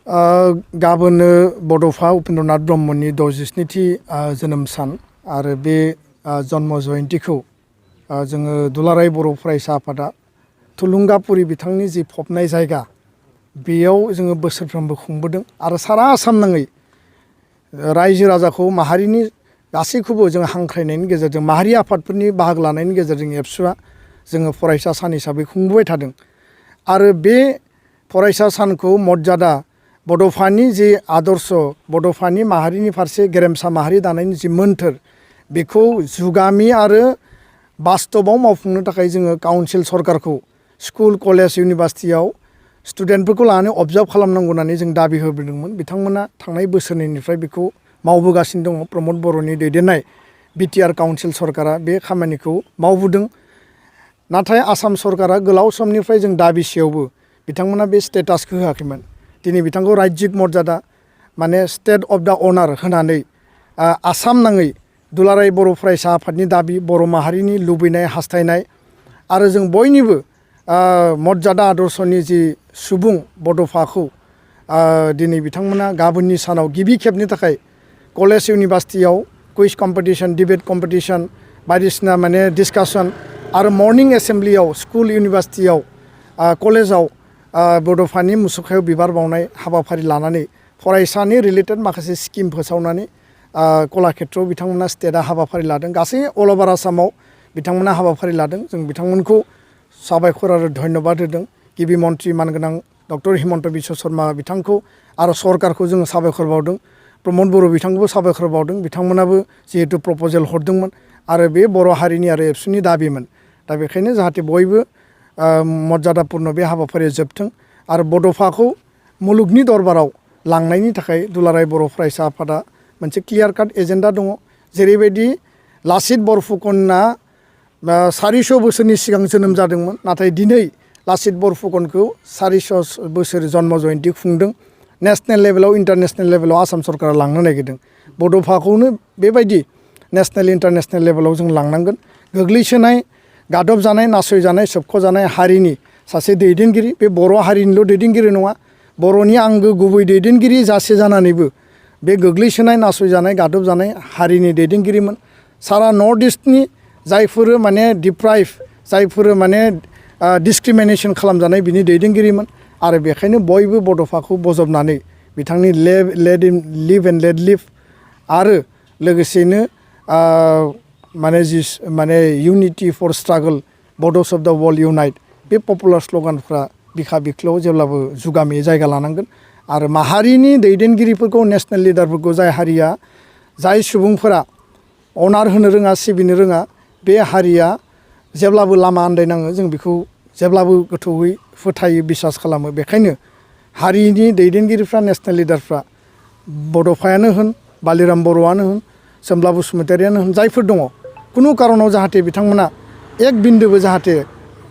गाबोनो बड'फा उपेन्द्रनाथ ब्रह्मनि 67थि जोनोम सान आरो बे जन्म जयन्तीखौ जोङो दुलाराय बर' फरायसा आफादा थुलुंगापुरि बिथांनि जि फबनाय जायगा बेयाव जोङो बोसोरफ्रोमबो खुंबोदों आरो सारा आसाम नाङै रायजो राजाखौ माहारिनि गासैखौबो जों हांख्रायनायनि गेजेरजों माहारि आफादफोरनि बाहागो लानायनि गेजेरजों एबसुआ जोङो फरायसा सान हिसाबै खुंबोबाय थादों आरो बे फरायसा सानखौ मर्यादा बड'फानि जि आदर्श बड'फानि माहारिनि फारसे गेरेमसा माहारि दानायनि जि मोन्थोर बेखौ जुगामि आरो बास्तबाव मावफुंनो थाखाय जोङो काउन्सिल सरकारखौ स्कुल कलेज इउनिभारसिटियाव स्टुडेन्टफोरखौ लानानै अबजार्भ खालामनांगौ होननानै जों दाबि होबोदोंमोन। बिथांमोना थांनाय बोसोरनैनिफ्राय बेखौ मावबोगासिनो दङ। प्रमद बर'नि दैदेननाय बिटिआर काउन्सिल सरकारा बे खामानिखौ मावबोदों। नाथाय आसाम सरकारा गोलाव समनिफ्राय जों दाबिसेयावबो बिथांमोना बे स्टेटासखौ होआखैमोन। दिनै बिथांखौ रायजिक मर्यादा माने स्टेट अफ दा अनार होनानै आसाम नाङै दुलाराय बर' फरायसा आफादनि दाबि बर' माहारिनि लुबैनाय हास्थायनाय आरो जों बयनिबो मर्यादा आदर्शनि जि सुबुं बड'फाखौ दिनै बिथांमोना गाबोननि सानाव गिबि खेबनि थाखाय कलेज इउनिभारसिटियाव कुइज कम्पिटिशन डिबेट कम्पिटिशन बायदिसिना माने डिसकासन आरो मर्निं एसेम्ब्लियाव स्कुल इउनिभारसिटियाव कलेजाव बड'फानि मुसुखायाव बिबार बावनाय हाबाफारि लानानै फरायसानि रिलेटेड माखासे स्किम फोसावनानै कलाक्षेत्रआव बिथांमोना स्टेटआ हाबाफारि लादों। गासै अल अभार आसामाव बिथांमोना हाबाफारि लादों। जों बिथांमोनखौ साबायखर आरो धन्यबाद होदों। गिबि मन्त्रि मानगोनां डक्टर हिमन्त बिश्व शर्मा बिथांखौ आरो सरकारखौ जोङो साबायखर बावदों। प्रमद बर' बिथांखौबो साबायखर बावदों। बिथांमोनाबो जिहेतु प्रप'जेल हरदोंमोन आरो बे बर' हारिनि आरो एबसुनि दाबिमोन। दा बेखायनो जाहाथे बयबो मर्यादापुर्ण बे हाबाफारिया जोबथों आरो बड'फाखौ मुलुगनि दरबाराव लांनायनि थाखाय दुलाराय बर' फरायसा आफादा मोनसे क्लियार काट एजेन्डा दङ। जेरैबायदि लाचित बरफुकनआ 400 बोसोरनि सिगां जोनोम जादोंमोन, नाथाय दिनै लाचित बरफुकनखौ 400 बोसोर जन्म जयन्ती खुंदों। नेसनेल लेभेलाव इन्टारनेसनेल लेभेलाव आसाम सरकारा लांनो नागिरदों। बड'फाखौनो बेबायदि नेसनेल इन्टारनेसनेल लेभेलाव जों लांनांगोन। गोग्लैसोनाय गादबजानाय नासयजानाय सोबख'जानाय हारिनि सासे दैदेनगिरि, बे बर' हारिनिल' दैदेनगिरि नङा, बर'नि आंगो गुबै दैदेनगिरि जासे जानानैबो बे गोग्लैसोनाय नासयजानाय गादबजानाय हारिनि दैदेनगिरिमोन। सारा नर्थ इस्टनि जायफोर माने डिप्राइभ जायफोर माने डिसक्रिमिनेसन खालामजानाय बिनि दैदेनगिरिमोन आरो बेखायनो बयबो बड'फाखौ बजबनानै बिथांनि लिभ एन्ड लेट लिभ आरो लोगोसेनो माने unity four struggle Bodos of द वर्ल्ड इउनाइट बे पपुलार स्ल'गानफ्रा बिखा बिख्लोआव जेब्लाबो जुगामियै जायगा लानांगोन आरो माहारिनि दैदेनगिरिफोरखौ नेसनेल लिडारफोरखौ जाय हारिया जाय सुबुंफोरा अनार होनो रोङा सिबिनो रोङा बे हारिया जेब्लाबो लामा आन्दायनाङो। जों बेखौ जेब्लाबो गोथौयै फोथायो बिसास खालामो। बेखायनो हारिनि दैदेनगिरिफ्रा नेसनेल लिडारफ्रा बड'फायानो होन बालिराम बर'आनो होन सोमब्ला बसुमतारियानो होन जायफोर दङ खुनु कारनाव जाहाथे बिथांमोना एक बिन्दोबो जाहाथे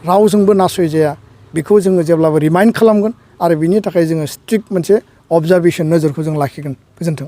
रावजोंबो नासयजाया बेखौ जोङो जेब्लाबो रिमाइन्ड खालामगोन आरो बिनि थाखाय जोङो स्ट्रिक्ट मोनसे अबजारभेसन नोजोरखौ जों लाखिगोन। गोजोन्थों।